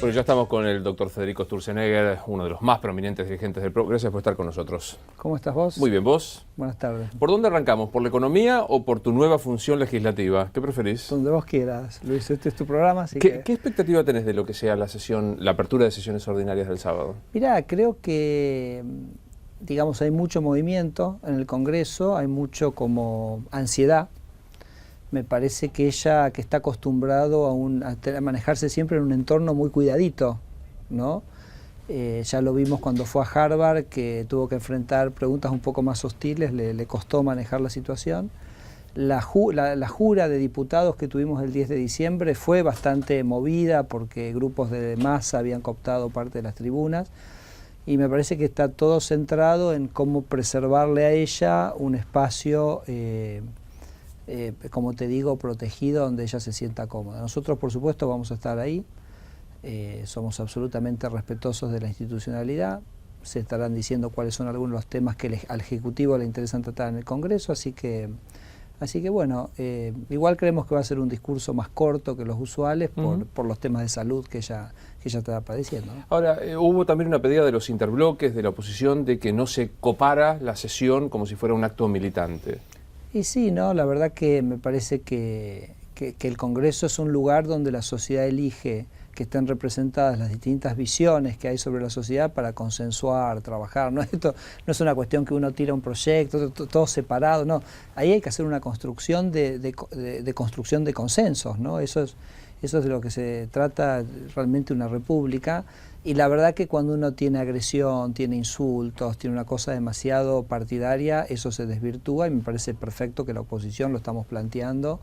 Bueno, ya estamos con el doctor Federico Sturzenegger, uno de los más prominentes dirigentes del PRO. Gracias por estar con nosotros. ¿Cómo estás vos? Muy bien, ¿vos? Buenas tardes. ¿Por dónde arrancamos? ¿Por la economía o por tu nueva función legislativa? ¿Qué preferís? Donde vos quieras, Luis. Este es tu programa, así ¿Qué expectativa tenés de lo que sea la apertura de sesiones ordinarias del sábado? Mirá, creo que, digamos, hay mucho movimiento en el Congreso, hay mucho como ansiedad. Me parece que ella, que está acostumbrado a manejarse siempre en un entorno muy cuidadito, ¿no? Ya lo vimos cuando fue a Harvard, que tuvo que enfrentar preguntas un poco más hostiles, le costó manejar la situación. La jura de diputados que tuvimos el 10 de diciembre fue bastante movida porque grupos de masa habían cooptado parte de las tribunas y me parece que está todo centrado en cómo preservarle a ella un espacio como te digo, protegido, donde ella se sienta cómoda. Nosotros, por supuesto, vamos a estar ahí, somos absolutamente respetuosos de la institucionalidad, se estarán diciendo cuáles son algunos de los temas que al Ejecutivo le interesan tratar en el Congreso, así que bueno, igual creemos que va a ser un discurso más corto que los usuales por los temas de salud que ella está padeciendo, ¿no? Ahora, hubo también una pedida de los interbloques, de la oposición, de que no se copara la sesión como si fuera un acto militante. Y sí, ¿no? La verdad que me parece que el Congreso es un lugar donde la sociedad elige que estén representadas las distintas visiones que hay sobre la sociedad para consensuar, trabajar, ¿no? Esto no es una cuestión que uno tira un proyecto, todo separado, no. Ahí hay que hacer una construcción de construcción de consensos, ¿no? Eso es de lo que se trata realmente una república. Y la verdad que cuando uno tiene agresión, tiene insultos, tiene una cosa demasiado partidaria, eso se desvirtúa y me parece perfecto que la oposición lo estamos planteando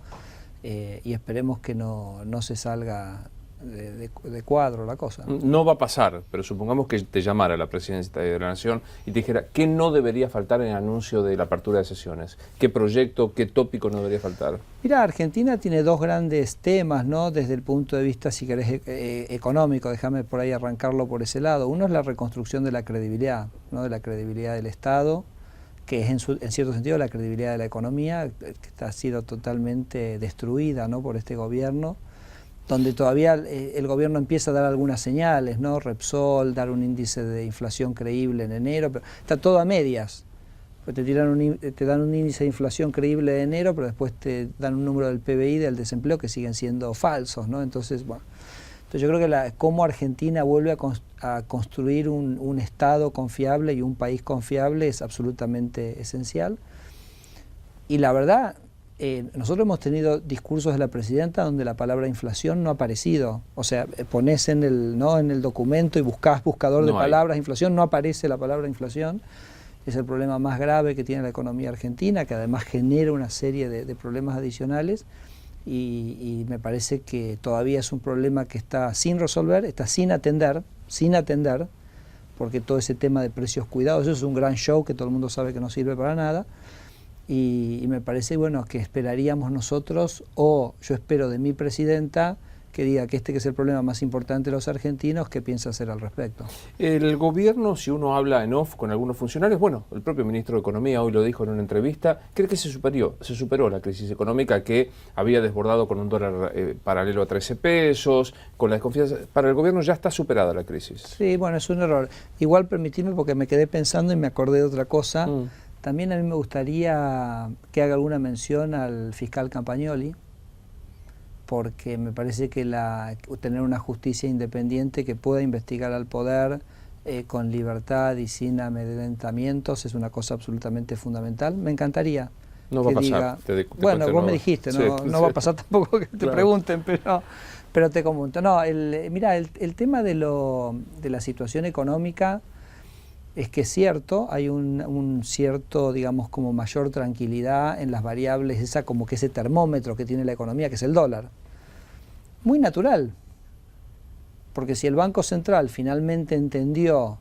y esperemos que no se salga de cuadro la cosa. No va a pasar, pero supongamos que te llamara la Presidencia de la Nación y te dijera ¿qué no debería faltar en el anuncio de la apertura de sesiones? ¿Qué proyecto, qué tópico no debería faltar? Mira, Argentina tiene dos grandes temas, ¿no? Desde el punto de vista, si querés, económico, déjame por ahí arrancarlo por ese lado. Uno es la reconstrucción de la credibilidad, ¿no? De la credibilidad del Estado, que es en cierto sentido la credibilidad de la economía, que ha sido totalmente destruida, ¿no? Por este gobierno, donde todavía el gobierno empieza a dar algunas señales, ¿no? Repsol, dar un índice de inflación creíble en enero, pero está todo a medias. Te dan un índice de inflación creíble de enero, pero después te dan un número del PBI, del desempleo, que siguen siendo falsos, ¿no? Entonces, bueno, yo creo que cómo Argentina vuelve a construir un Estado confiable y un país confiable es absolutamente esencial. Y la verdad, nosotros hemos tenido discursos de la presidenta donde la palabra inflación no ha aparecido. O sea, ponés en el documento y buscás buscador de palabras inflación, no aparece la palabra inflación. Es el problema más grave que tiene la economía argentina, que además genera una serie de problemas adicionales y me parece que todavía es un problema que está sin resolver, está sin atender, porque todo ese tema de precios cuidados, eso es un gran show que todo el mundo sabe que no sirve para nada. Y me parece, bueno, que esperaríamos nosotros, o yo espero de mi presidenta, que diga que que es el problema más importante de los argentinos, ¿qué piensa hacer al respecto? El gobierno, si uno habla en off con algunos funcionarios, bueno, el propio ministro de Economía hoy lo dijo en una entrevista, cree que se superó la crisis económica que había desbordado con un dólar paralelo a 13 pesos, con la desconfianza. Para el gobierno ya está superada la crisis. Sí, bueno, es un error. Igual permitirme, porque me quedé pensando y me acordé de otra cosa. También a mí me gustaría que haga alguna mención al fiscal Campagnoli, porque me parece que tener una justicia independiente que pueda investigar al poder con libertad y sin amedrentamientos es una cosa absolutamente fundamental. Me encantaría. No va a pasar. Bueno, vos me dijiste, no va a pasar tampoco que te pregunten, pero te comento. No, mirá, el tema de la situación económica es que es cierto, hay un cierto, digamos, como mayor tranquilidad en las variables, como que ese termómetro que tiene la economía, que es el dólar. Muy natural, porque si el Banco Central finalmente entendió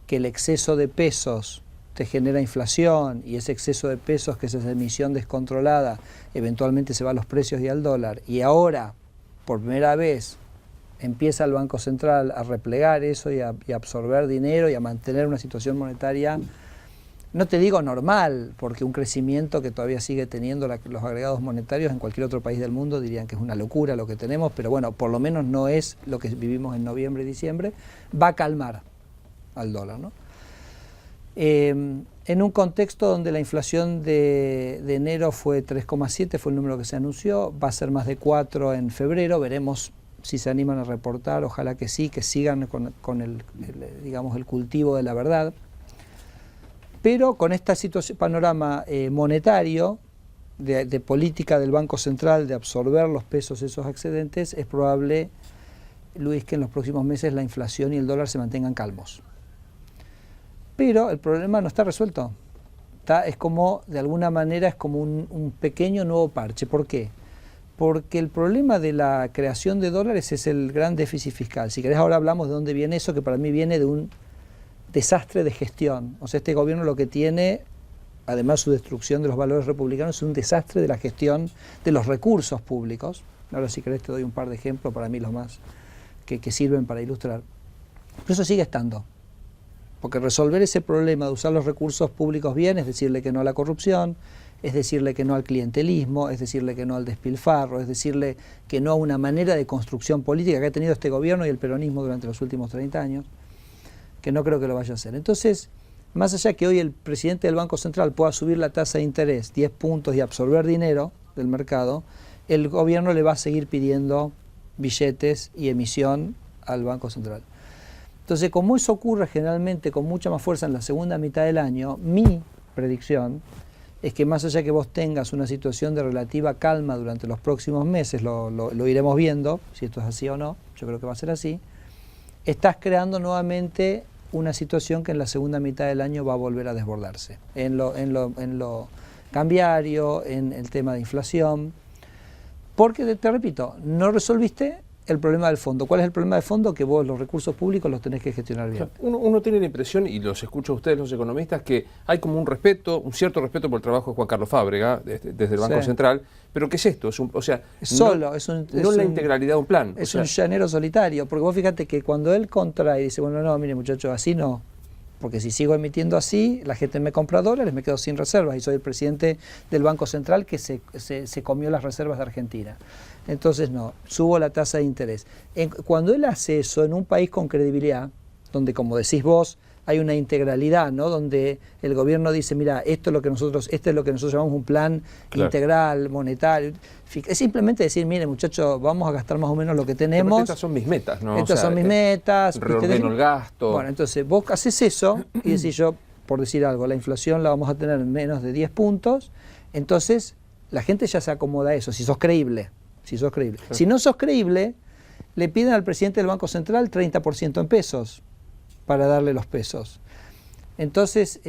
que el exceso de pesos te genera inflación y ese exceso de pesos, que es esa emisión descontrolada, eventualmente se va a los precios y al dólar, y ahora, por primera vez, empieza el Banco Central a replegar eso y a absorber dinero y a mantener una situación monetaria no te digo normal, porque un crecimiento que todavía sigue teniendo los agregados monetarios en cualquier otro país del mundo dirían que es una locura lo que tenemos, pero bueno, por lo menos no es lo que vivimos en noviembre y diciembre, va a calmar al dólar, ¿no? En un contexto donde la inflación de enero fue 3,7, fue el número que se anunció, va a ser más de 4 en febrero, veremos si se animan a reportar, ojalá que sí, que sigan con digamos, el cultivo de la verdad. Pero con esta situación, panorama monetario, de política del Banco Central, de absorber los pesos esos excedentes, es probable, Luis, que en los próximos meses la inflación y el dólar se mantengan calmos. Pero el problema no está resuelto. Es como, de alguna manera, es como un pequeño nuevo parche. ¿Por qué? Porque el problema de la creación de dólares es el gran déficit fiscal. Si querés, ahora hablamos de dónde viene eso, que para mí viene de un desastre de gestión. O sea, este gobierno lo que tiene, además su destrucción de los valores republicanos, es un desastre de la gestión de los recursos públicos. Ahora, si querés, te doy un par de ejemplos, para mí los más que sirven para ilustrar. Pero eso sigue estando. Porque resolver ese problema de usar los recursos públicos bien es decirle que no a la corrupción, es decirle que no al clientelismo, es decirle que no al despilfarro, es decirle que no a una manera de construcción política que ha tenido este gobierno y el peronismo durante los últimos 30 años, que no creo que lo vaya a hacer. Entonces, más allá que hoy el presidente del Banco Central pueda subir la tasa de interés 10 puntos y absorber dinero del mercado, el gobierno le va a seguir pidiendo billetes y emisión al Banco Central. Entonces, como eso ocurre generalmente con mucha más fuerza en la segunda mitad del año, mi predicción es que más allá que vos tengas una situación de relativa calma durante los próximos meses, lo iremos viendo, si esto es así o no, yo creo que va a ser así, estás creando nuevamente una situación que en la segunda mitad del año va a volver a desbordarse. En lo cambiario, en el tema de inflación, porque, te repito, no resolviste el problema del fondo. ¿Cuál es el problema del fondo? Que vos los recursos públicos los tenés que gestionar bien. O sea, uno tiene la impresión, y los escucho a ustedes los economistas, que hay como un cierto respeto por el trabajo de Juan Carlos Fábrega desde el Banco Central, pero ¿qué es esto? No la integralidad de un plan. Es un llanero solitario, porque vos fíjate que cuando él contrae y dice, bueno, no, mire muchachos, así no, porque si sigo emitiendo así, la gente me compra dólares, me quedo sin reservas, y soy el presidente del Banco Central que se comió las reservas de Argentina. Entonces no, subo la tasa de interés. Cuando él hace eso en un país con credibilidad, donde, como decís vos, hay una integralidad, ¿no? Donde el gobierno dice, mira, este es lo que nosotros llamamos un plan integral, monetario. Es simplemente decir, mire muchachos, vamos a gastar más o menos lo que tenemos. Estas son mis metas, ¿no? Estas son mis metas. Reordeno el gasto. Bueno, entonces vos haces eso y decís, yo, por decir algo, la inflación la vamos a tener en menos de 10 puntos, entonces la gente ya se acomoda a eso, si sos creíble. Claro. Si no sos creíble, le piden al presidente del Banco Central 30% en pesos para darle los pesos. Entonces,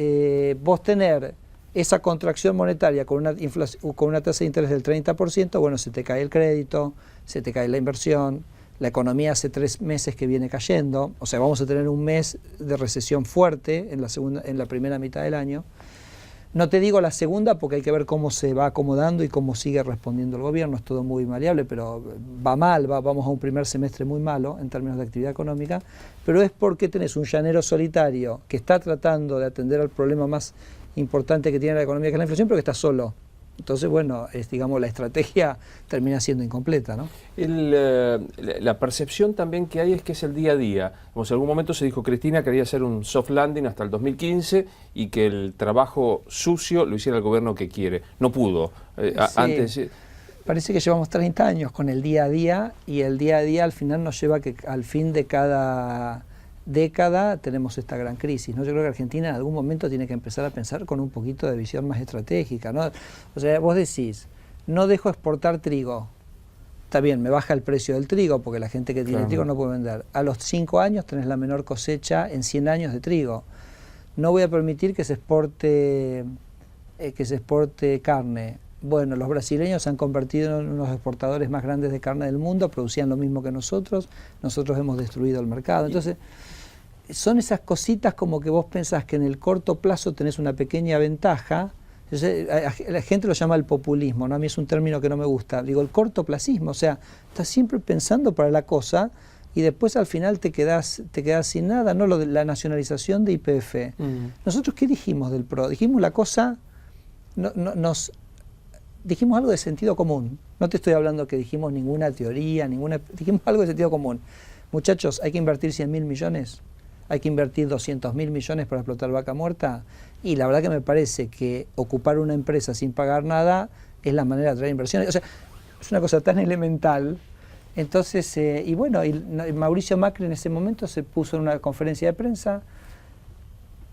vos tener esa contracción monetaria con una tasa de interés del 30%, bueno, se te cae el crédito, se te cae la inversión, la economía hace 3 meses que viene cayendo, o sea, vamos a tener un mes de recesión fuerte en la primera mitad del año. No te digo la segunda porque hay que ver cómo se va acomodando y cómo sigue respondiendo el gobierno, es todo muy maleable, pero va mal, vamos a un primer semestre muy malo en términos de actividad económica, pero es porque tenés un llanero solitario que está tratando de atender al problema más importante que tiene la economía, que es la inflación, pero que está solo. Entonces, bueno, digamos, la estrategia termina siendo incompleta, ¿no? La percepción también que hay es que es el día a día. Como en algún momento se dijo, Cristina quería hacer un soft landing hasta el 2015 y que el trabajo sucio lo hiciera el gobierno que quiere. No pudo. Sí. Parece que llevamos 30 años con el día a día, y el día a día al final nos lleva a que al fin de cada década tenemos esta gran crisis, ¿no? Yo creo que Argentina en algún momento tiene que empezar a pensar con un poquito de visión más estratégica, ¿no? O sea, vos decís, no dejo exportar trigo. Está bien, me baja el precio del trigo porque la gente que tiene trigo no puede vender. A los 5 años tenés la menor cosecha en 100 años de trigo. No voy a permitir que se exporte carne. Bueno, los brasileños se han convertido en unos exportadores más grandes de carne del mundo, producían lo mismo que nosotros hemos destruido el mercado. Entonces, son esas cositas como que vos pensás que en el corto plazo tenés una pequeña ventaja. La gente lo llama el populismo, ¿no? A mí es un término que no me gusta. Digo, el cortoplacismo, o sea, estás siempre pensando para la cosa, y después al final te quedás sin nada, ¿no? Lo de la nacionalización de YPF. ¿Nosotros qué dijimos del PRO? Dijimos la cosa, dijimos algo de sentido común. No te estoy hablando que dijimos ninguna teoría, dijimos algo de sentido común. Muchachos, hay que invertir 100.000 millones, hay que invertir 200.000 millones para explotar Vaca Muerta, y la verdad que me parece que ocupar una empresa sin pagar nada es la manera de atraer inversiones. O sea, es una cosa tan elemental. Entonces, y bueno, Mauricio Macri en ese momento se puso en una conferencia de prensa,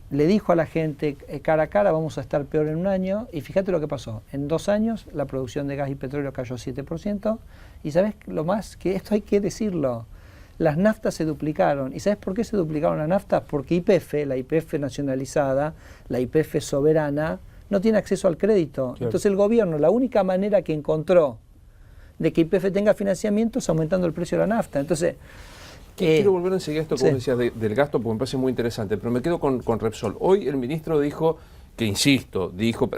le dijo a la gente cara a cara, vamos a estar peor en un año, y fíjate lo que pasó. En 2 años la producción de gas y petróleo cayó 7%, y ¿sabes lo más? Que esto hay que decirlo. Las naftas se duplicaron. ¿Y sabes por qué se duplicaron las naftas? Porque YPF, la YPF nacionalizada, la YPF soberana, no tiene acceso al crédito. Claro. Entonces el gobierno, la única manera que encontró de que YPF tenga financiamiento es aumentando el precio de la nafta. Entonces, quiero volver enseguida a esto que vos decías del gasto, porque me parece muy interesante, pero me quedo con Repsol. Hoy el ministro dijo que, insisto,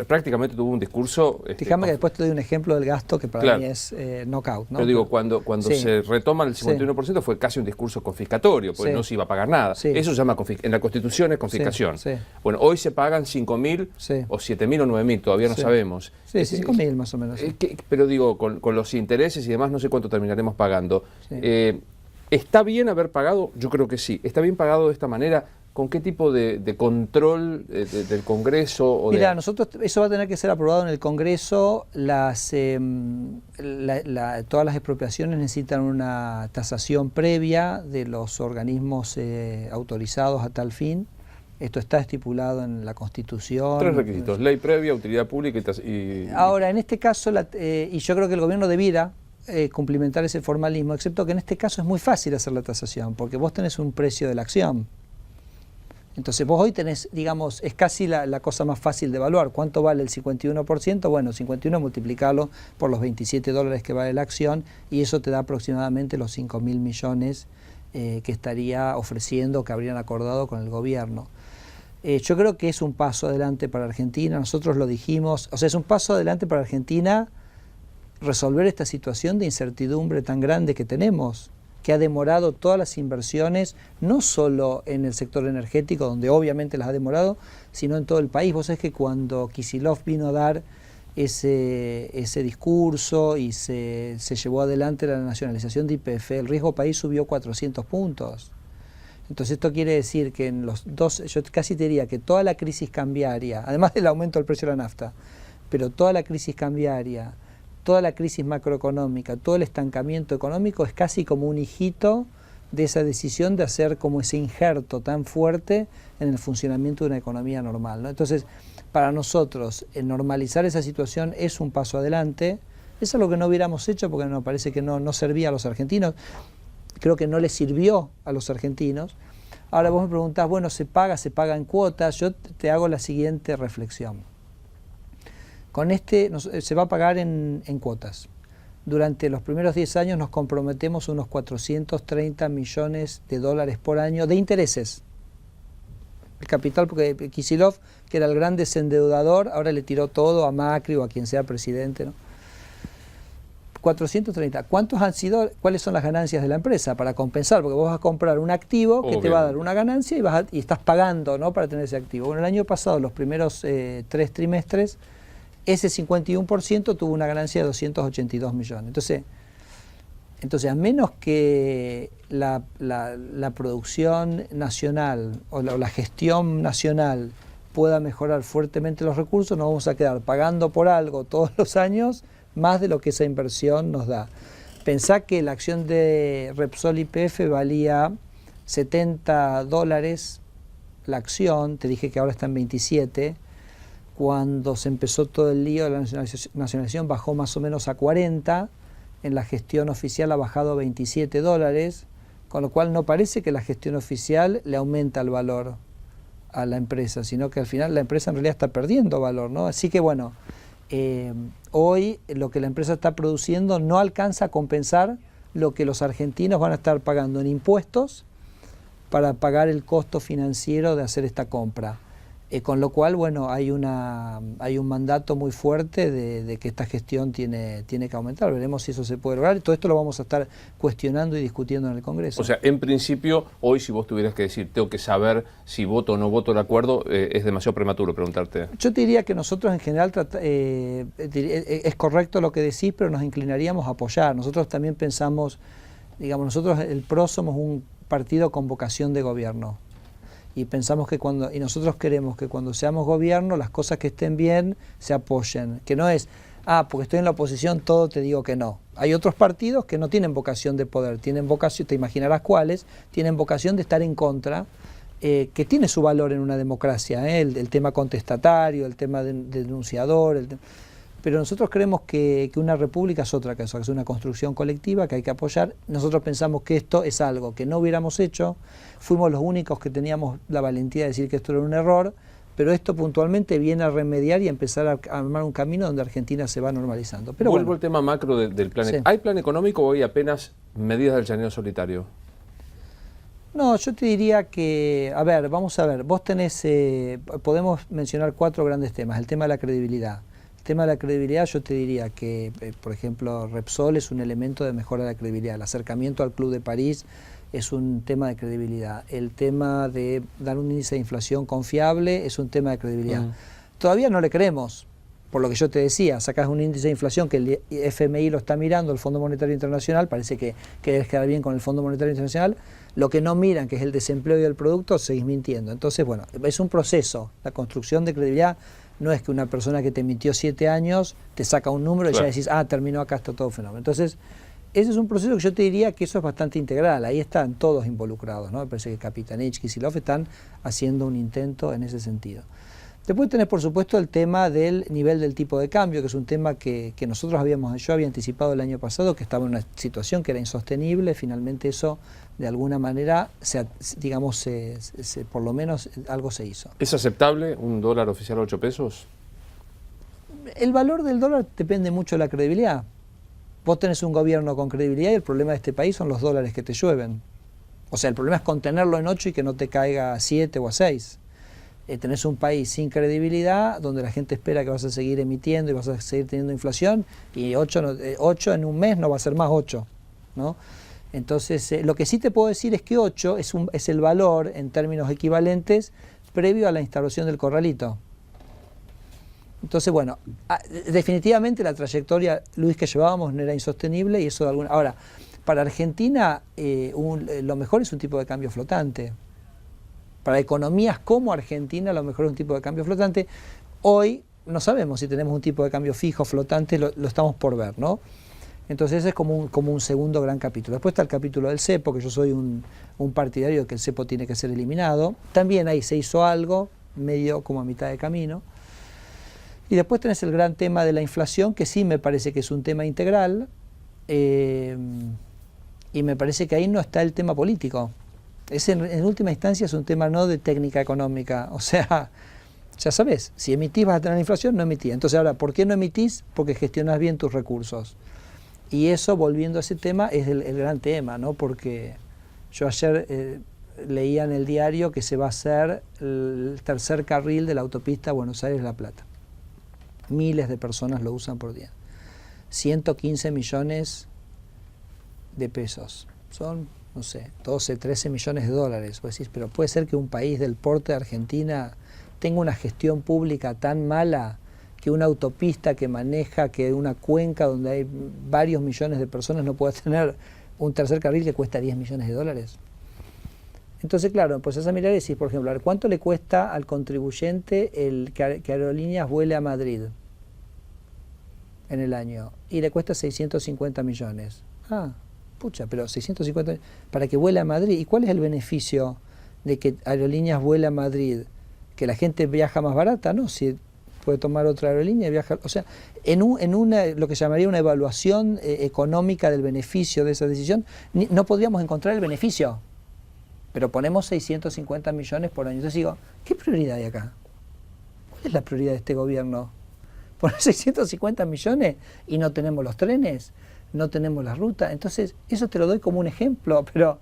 prácticamente tuvo un discurso... Fíjame que después te doy un ejemplo del gasto que para mí es knockout, ¿no? Pero digo, cuando se retoma el 51% fue casi un discurso confiscatorio, porque no se iba a pagar nada. Eso se llama, en la Constitución es confiscación. Bueno, hoy se pagan 5.000 o 7.000 o 9.000, todavía no sabemos. Sí, 5.000 más o menos. Pero digo, con los intereses y demás, no sé cuánto terminaremos pagando. ¿Está bien haber pagado? Yo creo que sí. ¿Está bien pagado de esta manera? ¿Con qué tipo de control del Congreso? Mira, nosotros eso va a tener que ser aprobado en el Congreso. Todas las expropiaciones necesitan una tasación previa de los organismos autorizados a tal fin. Esto está estipulado en la Constitución. 3 requisitos: ley previa, utilidad pública y... Ahora, en este caso, y yo creo que el gobierno debiera cumplimentar ese formalismo, excepto que en este caso es muy fácil hacer la tasación, porque vos tenés un precio de la acción. Entonces vos hoy tenés, digamos, es casi la cosa más fácil de evaluar. ¿Cuánto vale el 51%? Bueno, 51 multiplicarlo por los $27 que vale la acción, y eso te da aproximadamente los 5.000 millones que estaría ofreciendo, que habrían acordado con el gobierno. Yo creo que es un paso adelante para Argentina, nosotros lo dijimos, o sea, es un paso adelante para Argentina resolver esta situación de incertidumbre tan grande que tenemos, que ha demorado todas las inversiones, no solo en el sector energético, donde obviamente las ha demorado, sino en todo el país. Vos sabés que cuando Kicillof vino a dar ese discurso y se llevó adelante la nacionalización de YPF, el riesgo país subió 400 puntos. Entonces esto quiere decir que en los dos, yo casi te diría que toda la crisis cambiaria, además del aumento del precio de la nafta, pero toda la crisis cambiaria, toda la crisis macroeconómica, todo el estancamiento económico es casi como un hijito de esa decisión de hacer como ese injerto tan fuerte en el funcionamiento de una economía normal, ¿no? Entonces, para nosotros, normalizar esa situación es un paso adelante. Eso es lo que no hubiéramos hecho porque nos parece que no servía a los argentinos. Creo que no les sirvió a los argentinos. Ahora vos me preguntás, bueno, se paga en cuotas. Yo te hago la siguiente reflexión. Con se va a pagar en cuotas. Durante los primeros 10 años nos comprometemos unos 430 millones de dólares por año de intereses. El capital, porque Kicillof, que era el gran desendeudador, ahora le tiró todo a Macri o a quien sea presidente, ¿no? 430. ¿Cuántos han sido? ¿Cuáles son las ganancias de la empresa para compensar? Porque vos vas a comprar un activo que te va a dar una ganancia y estás pagando, ¿no?, para tener ese activo. Bueno, el año pasado, los primeros 3 trimestres, ese 51% tuvo una ganancia de 282 millones. Entonces, a menos que la producción nacional o la gestión nacional pueda mejorar fuertemente los recursos, nos vamos a quedar pagando por algo todos los años más de lo que esa inversión nos da. Pensá que la acción de Repsol YPF valía $70 la acción, te dije que ahora está en 27. Cuando se empezó todo el lío de la nacionalización bajó más o menos a 40, en la gestión oficial ha bajado a $27, con lo cual no parece que la gestión oficial le aumenta el valor a la empresa, sino que al final la empresa en realidad está perdiendo valor, ¿no? Así que bueno, hoy lo que la empresa está produciendo no alcanza a compensar lo que los argentinos van a estar pagando en impuestos para pagar el costo financiero de hacer esta compra. Con lo cual, bueno, hay un mandato muy fuerte de que esta gestión tiene que aumentar. Veremos si eso se puede lograr. Todo esto lo vamos a estar cuestionando y discutiendo en el Congreso. O sea, en principio, hoy si vos tuvieras que decir, tengo que saber si voto o no voto el acuerdo, es demasiado prematuro preguntarte. Yo te diría que nosotros en general, es correcto lo que decís, pero nos inclinaríamos a apoyar. Nosotros también pensamos, digamos, nosotros el PRO somos un partido con vocación de gobierno. Y pensamos que y nosotros queremos que cuando seamos gobierno, las cosas que estén bien se apoyen. Que no es, porque estoy en la oposición, todo te digo que no. Hay otros partidos que no tienen vocación de poder, tienen vocación, te imaginarás cuáles, tienen vocación de estar en contra, que tiene su valor en una democracia, el tema contestatario, el tema denunciador, pero nosotros creemos que una república es otra cosa, que es una construcción colectiva que hay que apoyar. Nosotros pensamos que esto es algo que no hubiéramos hecho, fuimos los únicos que teníamos la valentía de decir que esto era un error, pero esto puntualmente viene a remediar y a empezar a armar un camino donde Argentina se va normalizando. Pero vuelvo al tema macro del plan. Sí. ¿Hay plan económico o hay apenas medidas del llanero solitario? No, yo te diría que, vamos a ver, vos tenés, podemos mencionar 4 grandes temas. El tema de la credibilidad. El tema de la credibilidad, yo te diría que, por ejemplo, Repsol es un elemento de mejora de la credibilidad. El acercamiento al Club de París es un tema de credibilidad. El tema de dar un índice de inflación confiable es un tema de credibilidad. Todavía no le creemos, por lo que yo te decía, sacás un índice de inflación que el FMI lo está mirando, el Fondo Monetario Internacional, parece que debes quedar bien con el Fondo Monetario Internacional, lo que no miran, que es el desempleo y el producto, seguís mintiendo. Entonces, bueno, es un proceso. La construcción de credibilidad no es que una persona que te mintió 7 años te saca un número y ya decís, terminó acá, está todo fenómeno. Entonces, ese es un proceso que yo te diría que eso es bastante integral, ahí están todos involucrados, ¿no? Me parece que Kapitanich, Kicillof están haciendo un intento en ese sentido. Después tenés, por supuesto, el tema del nivel del tipo de cambio, que es un tema que nosotros yo había anticipado el año pasado, que estaba en una situación que era insostenible. Finalmente eso, de alguna manera, por lo menos algo se hizo. ¿Es aceptable un dólar oficial a 8 pesos? El valor del dólar depende mucho de la credibilidad. Vos tenés un gobierno con credibilidad y el problema de este país son los dólares que te llueven. O sea, el problema es contenerlo en 8 y que no te caiga a 7 o a 6. Tenés un país sin credibilidad, donde la gente espera que vas a seguir emitiendo y vas a seguir teniendo inflación, y 8 en un mes no va a ser más 8, ¿no? Entonces, lo que sí te puedo decir es que 8 es el valor, en términos equivalentes, previo a la instalación del corralito. Entonces, bueno, definitivamente la trayectoria, Luis, que llevábamos no era insostenible, y eso de alguna... Ahora, para Argentina, lo mejor es un tipo de cambio flotante. Para economías como Argentina, lo mejor es un tipo de cambio flotante. Hoy no sabemos si tenemos un tipo de cambio fijo, flotante, lo estamos por ver, ¿no? Entonces ese es como un segundo gran capítulo. Después está el capítulo del cepo, que yo soy un partidario de que el cepo tiene que ser eliminado. También ahí se hizo algo, medio como a mitad de camino. Y después tenés el gran tema de la inflación, que sí me parece que es un tema integral, y me parece que ahí no está el tema político. En última instancia es un tema no de técnica económica, o sea, ya sabes, si emitís vas a tener inflación, no emitís. Entonces ahora, ¿por qué no emitís? Porque gestionás bien tus recursos. Y eso, volviendo a ese tema, es el gran tema, ¿no? Porque yo ayer leía en el diario que se va a hacer el tercer carril de la autopista Buenos Aires-La Plata. Miles de personas lo usan por día. 115 millones de pesos. Son, no sé, 12, 13 millones de dólares. Vos decís, pero puede ser que un país del porte de Argentina tenga una gestión pública tan mala que una autopista que maneja, que una cuenca donde hay varios millones de personas no pueda tener un tercer carril que cuesta 10 millones de dólares. Entonces, claro, empezás a mirar y decís, por ejemplo, a ver, ¿cuánto le cuesta al contribuyente que Aerolíneas vuele a Madrid en el año? Y le cuesta 650 millones. Pucha, pero 650 para que vuele a Madrid. ¿Y cuál es el beneficio de que Aerolíneas vuele a Madrid? ¿Que la gente viaja más barata? No, si puede tomar otra aerolínea y viajar. O sea, lo que llamaría una evaluación económica del beneficio de esa decisión, no podríamos encontrar el beneficio. Pero ponemos 650 millones por año. Entonces digo, ¿qué prioridad hay acá? ¿Cuál es la prioridad de este gobierno? ¿Poner 650 millones y no tenemos los trenes? ¿No tenemos la ruta? Entonces, eso te lo doy como un ejemplo, pero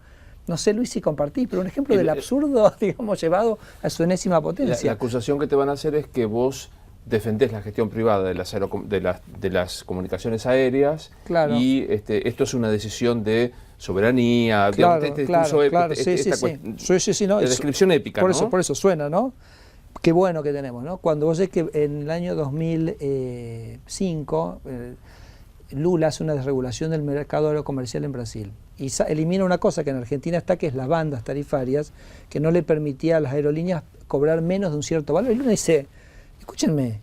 No sé, Luis, si compartís, pero un ejemplo del absurdo, digamos, llevado a su enésima potencia. La acusación que te van a hacer es que vos defendés la gestión privada de las comunicaciones aéreas, claro. Y esto es una decisión de soberanía, claro, digamos, sí, no, la descripción épica, por ¿no? eso, por eso suena, ¿no? Qué bueno que tenemos, ¿no? Cuando vos ves que en el año 2005 Lula hace una desregulación del mercado aerocomercial en Brasil y elimina una cosa que en Argentina está, que es las bandas tarifarias, que no le permitía a las aerolíneas cobrar menos de un cierto valor. Y Lula dice, escúchenme,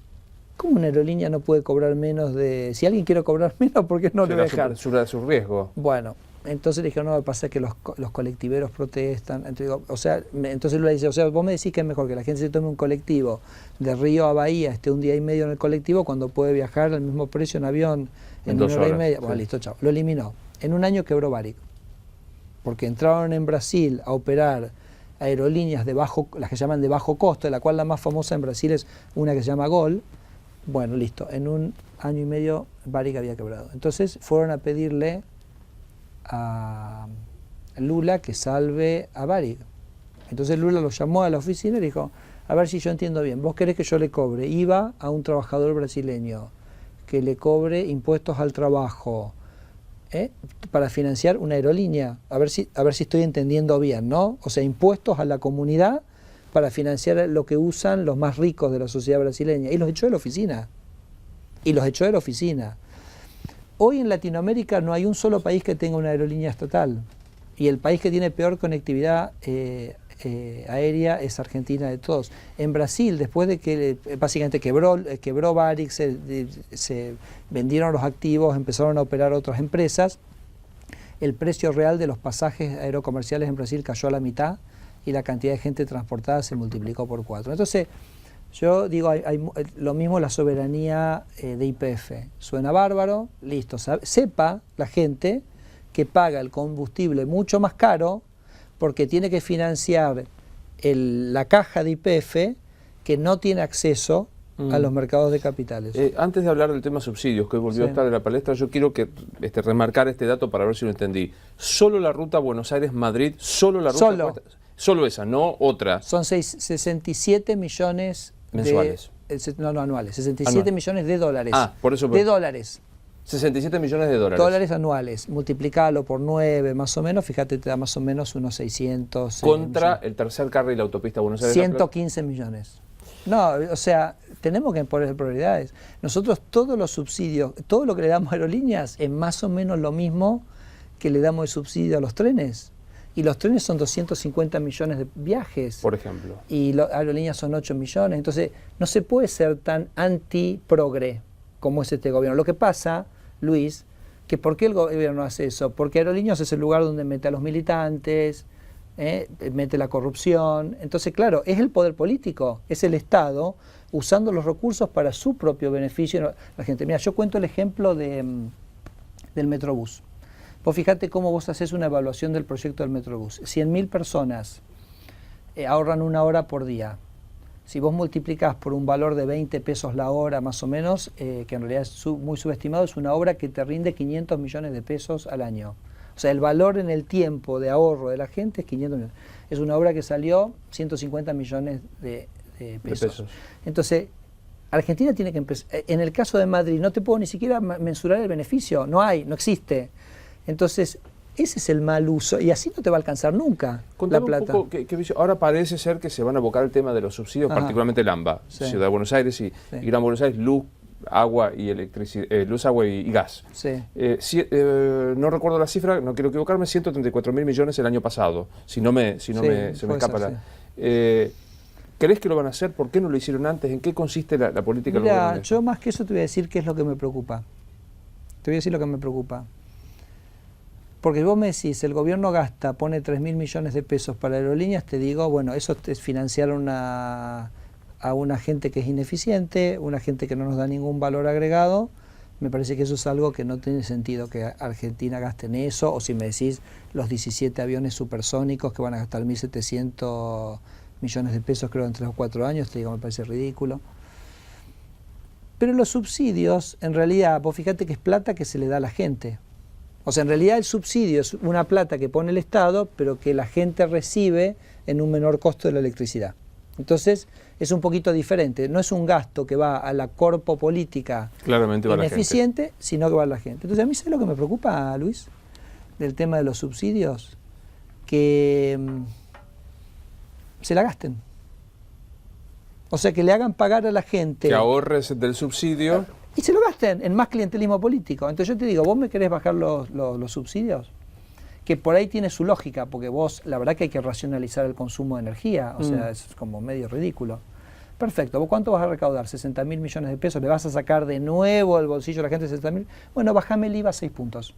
¿cómo una aerolínea no puede cobrar menos de... Si alguien quiere cobrar menos, ¿por qué no le va a dejar? Su riesgo. Bueno, entonces le dijeron, no, pasa que los colectiveros protestan. Entonces Lula dice, o sea, vos me decís que es mejor que la gente se tome un colectivo de Río a Bahía, esté un día y medio en el colectivo, cuando puede viajar al mismo precio en avión en 2 una hora y horas, media. sí. Bueno, listo, chao. Lo eliminó. En un año quebró Varig, porque entraron en Brasil a operar aerolíneas de bajo, las que llaman de bajo costo, de la cual la más famosa en Brasil es una que se llama Gol. Bueno, listo, en un año y medio Varig había quebrado. Entonces fueron a pedirle a Lula que salve a Varig. Entonces Lula lo llamó a la oficina y le dijo, a ver si yo entiendo bien, vos querés que yo le cobre IVA a un trabajador brasileño, que le cobre impuestos al trabajo, para financiar una aerolínea, a ver si estoy entendiendo bien, ¿no? O sea, impuestos a la comunidad para financiar lo que usan los más ricos de la sociedad brasileña. Y los echó de la oficina. Hoy en Latinoamérica no hay un solo país que tenga una aerolínea estatal. Y el país que tiene peor conectividad aérea es Argentina de todos. En Brasil, después de que básicamente quebró Varig, se vendieron los activos, empezaron a operar otras empresas, el precio real de los pasajes aerocomerciales en Brasil cayó a la mitad y la cantidad de gente transportada se multiplicó por 4. Entonces, yo digo, hay lo mismo la soberanía de YPF. Suena bárbaro, listo. Sepa la gente que paga el combustible mucho más caro porque tiene que financiar la caja de YPF que no tiene acceso a los mercados de capitales. Antes de hablar del tema subsidios, que hoy volvió a estar en la palestra, yo quiero remarcar este dato para ver si lo entendí. Solo la ruta Buenos Aires-Madrid, solo la ruta... Solo esa, no otra. Son 67 millones mensuales. No, anuales. 67 millones de dólares. Por eso. De dólares. 67 millones de dólares. Dólares anuales. Multiplicalo por 9 más o menos, fíjate, te da más o menos unos 600. Contra millones. El tercer carril, la autopista Buenos Aires. 115 millones. No, o sea, tenemos que poner prioridades. Nosotros todos los subsidios, todo lo que le damos a aerolíneas es más o menos lo mismo que le damos de subsidio a los trenes. Y los trenes son 250 millones de viajes. Por ejemplo. Y las aerolíneas son 8 millones. Entonces, no se puede ser tan anti-progre como es este gobierno. Lo que pasa, Luis, que ¿por qué el gobierno hace eso? Porque Aerolíneas es el lugar donde mete a los militantes, mete la corrupción. Entonces, claro, es el poder político, es el Estado usando los recursos para su propio beneficio. La gente, mira, yo cuento el ejemplo del Metrobús. Vos fíjate cómo vos haces una evaluación del proyecto del Metrobús. 100.000 personas ahorran 1 hora por día. Si vos multiplicás por un valor de 20 pesos la hora más o menos, que en realidad es muy subestimado, es una obra que te rinde 500 millones de pesos al año. O sea, el valor en el tiempo de ahorro de la gente es 500 millones. Es una obra que salió 150 millones de pesos. Entonces, Argentina tiene que empezar. En el caso de Madrid, no te puedo ni siquiera mensurar el beneficio. No existe. Entonces, ese es el mal uso, y así no te va a alcanzar nunca. Contame la plata. un poco, ahora parece ser que se van a abocar el tema de los subsidios, particularmente el AMBA, Ciudad de Buenos Aires y Gran Buenos Aires, luz, agua y electricidad, luz, agua y gas. No recuerdo la cifra, no quiero equivocarme, 134.000 millones el año pasado, si no se me escapa ¿Crees que lo van a hacer? ¿Por qué no lo hicieron antes? ¿En qué consiste la política del gobierno? Yo más que eso te voy a decir qué es lo que me preocupa. Te voy a decir lo que me preocupa. Porque vos me decís, el gobierno pone 3.000 millones de pesos para aerolíneas, te digo, bueno, eso es financiar a una gente que es ineficiente, una gente que no nos da ningún valor agregado. Me parece que eso es algo que no tiene sentido que Argentina gaste en eso, o si me decís los 17 aviones supersónicos que van a gastar 1.700 millones de pesos creo en 3 o 4 años, te digo, me parece ridículo. Pero los subsidios, en realidad, vos fíjate que es plata que se le da a la gente. O sea, en realidad el subsidio es una plata que pone el Estado, pero que la gente recibe en un menor costo de la electricidad. Entonces, es un poquito diferente. No es un gasto que va a la corpo política claramente va ineficiente, la gente, sino que va a la gente. Entonces, a mí, ¿sabes lo que me preocupa, Luis, del tema de los subsidios? Que se la gasten. O sea, que le hagan pagar a la gente. que ahorres del subsidio. Y se lo gasten en más clientelismo político. Entonces yo te digo, ¿vos me querés bajar los subsidios? Que por ahí tiene su lógica, porque vos, la verdad que hay que racionalizar el consumo de energía, o sea, es como medio ridículo. Perfecto, ¿vos cuánto vas a recaudar? 60.000 millones de pesos, ¿le vas a sacar de nuevo al bolsillo a la gente 60.000? Bueno, bajame el IVA a 6 puntos.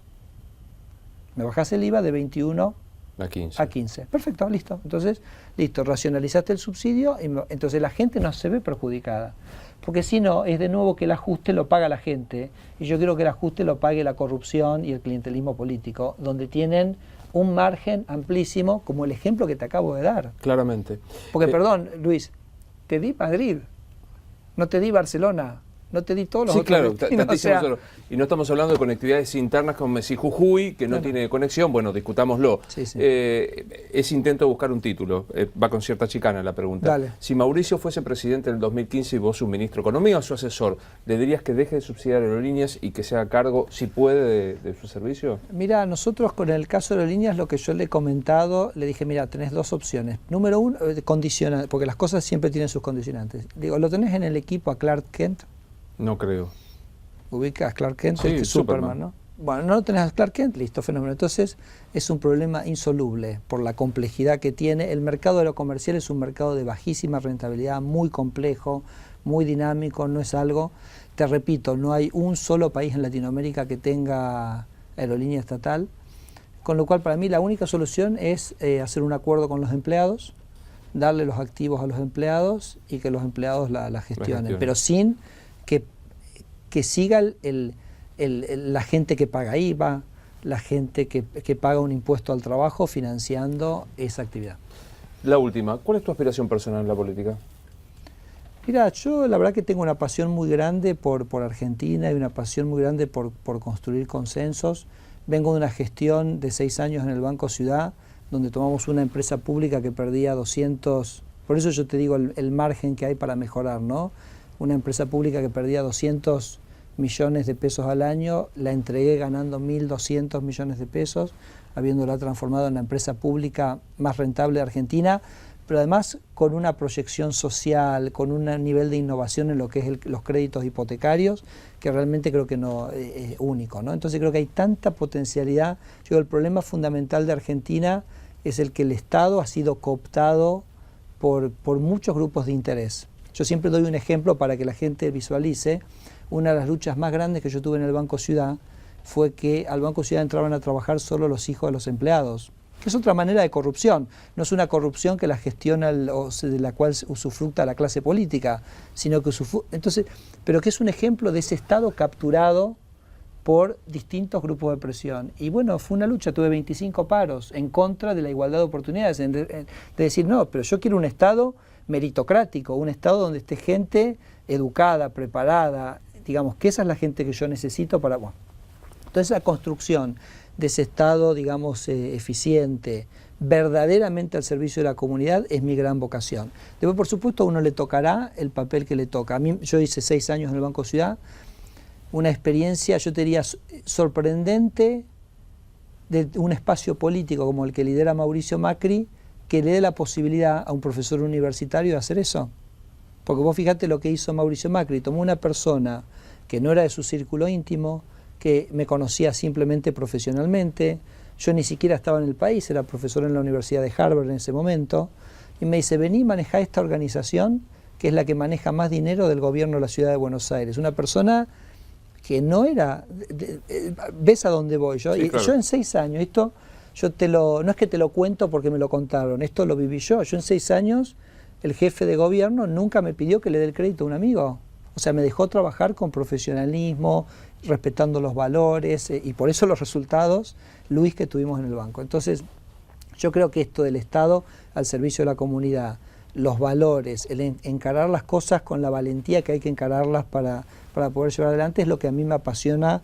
Me bajás el IVA de 21 a 15. Perfecto, listo. Entonces, listo, racionalizaste el subsidio, y entonces la gente no se ve perjudicada. Porque si no, es de nuevo que el ajuste lo paga la gente, y yo quiero que el ajuste lo pague la corrupción y el clientelismo político, donde tienen un margen amplísimo, como el ejemplo que te acabo de dar. Claramente. Porque, perdón, Luis, te di Madrid, no te di Barcelona, no te di todos los otros claro, destinos, o sea, y no estamos hablando de conectividades internas como Messi Jujuy, que no tiene conexión, bueno, discutámoslo. Sí, sí. Ese intento de buscar un título, va con cierta chicana la pregunta. Dale. Si Mauricio fuese presidente en el 2015 y vos su ministro de Economía o su asesor, ¿le dirías que deje de subsidiar aerolíneas y que se haga cargo, si puede, de su servicio? Mira, nosotros con el caso de aerolíneas, lo que yo le he comentado, le dije, mira, tenés dos opciones. Número uno, condiciona, porque las cosas siempre tienen sus condicionantes. Digo, lo tenés en el equipo a Clark Kent. No creo. Ubicas Clark Kent, Sí, Superman, ¿no? Bueno, no lo tenés a Clark Kent, listo, fenómeno. Entonces es un problema insoluble por la complejidad que tiene. El mercado aerocomercial es un mercado de bajísima rentabilidad, muy complejo, muy dinámico, no es algo, te repito, no hay un solo país en Latinoamérica que tenga aerolínea estatal, con lo cual para mí la única solución es hacer un acuerdo con los empleados, darle los activos a los empleados y que los empleados la gestionen, pero sin que siga la gente que paga IVA, la gente que paga un impuesto al trabajo financiando esa actividad. La última, ¿cuál es tu aspiración personal en la política? Mira, yo la verdad que tengo una pasión muy grande por Argentina y una pasión muy grande por construir consensos. Vengo de una gestión de 6 años en el Banco Ciudad, donde tomamos una empresa pública que perdía 200, por eso yo te digo el margen que hay para mejorar, ¿no? Una empresa pública que perdía 200 millones de pesos al año, la entregué ganando 1.200 millones de pesos, habiéndola transformado en la empresa pública más rentable de Argentina, pero además con una proyección social, con un nivel de innovación en lo que es los créditos hipotecarios, que realmente creo que no es único, ¿no? Entonces creo que hay tanta potencialidad. Yo digo, el problema fundamental de Argentina es el que el Estado ha sido cooptado por muchos grupos de interés. Yo siempre doy un ejemplo para que la gente visualice. Una de las luchas más grandes que yo tuve en el Banco Ciudad fue que al Banco Ciudad entraban a trabajar solo los hijos de los empleados, que es otra manera de corrupción. No es una corrupción que la gestiona o de la cual usufructa la clase política, sino que pero que es un ejemplo de ese Estado capturado por distintos grupos de presión. Y bueno, fue una lucha, tuve 25 paros en contra de la igualdad de oportunidades, de decir, no, pero yo quiero un Estado meritocrático, un Estado donde esté gente educada, preparada, digamos que esa es la gente que yo necesito para... Bueno. Entonces la construcción de ese Estado, digamos, eficiente, verdaderamente al servicio de la comunidad, es mi gran vocación. Después, por supuesto, a uno le tocará el papel que le toca. A mí, yo hice 6 años en el Banco Ciudad, una experiencia, yo te diría, sorprendente de un espacio político como el que lidera Mauricio Macri, que le dé la posibilidad a un profesor universitario de hacer eso. Porque vos fíjate lo que hizo Mauricio Macri, tomó una persona que no era de su círculo íntimo, que me conocía simplemente profesionalmente, yo ni siquiera estaba en el país, era profesor en la Universidad de Harvard en ese momento, y me dice, vení, manejá esta organización, que es la que maneja más dinero del gobierno de la ciudad de Buenos Aires. Una persona que no era, ves a dónde voy yo, sí, claro. Yo en 6 años, esto no es que te lo cuento porque me lo contaron, esto lo viví yo en 6 años, el jefe de gobierno nunca me pidió que le dé el crédito a un amigo, o sea, me dejó trabajar con profesionalismo, respetando los valores, y por eso los resultados, Luis, que tuvimos en el banco. Entonces, yo creo que esto del Estado al servicio de la comunidad, los valores, el encarar las cosas con la valentía que hay que encararlas para poder llevar adelante, es lo que a mí me apasiona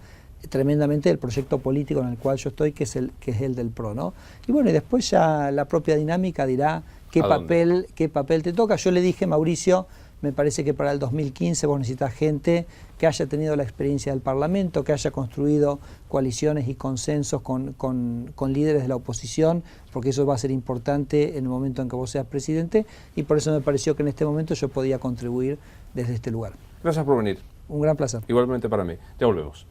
tremendamente del proyecto político en el cual yo estoy, que es el del PRO, ¿no? Y bueno, y después ya la propia dinámica dirá qué papel te toca. Yo le dije, Mauricio, me parece que para el 2015 vos necesitas gente que haya tenido la experiencia del Parlamento, que haya construido coaliciones y consensos con líderes de la oposición, porque eso va a ser importante en el momento en que vos seas presidente, y por eso me pareció que en este momento yo podía contribuir desde este lugar. Gracias por venir. Un gran placer. Igualmente para mí. Ya volvemos.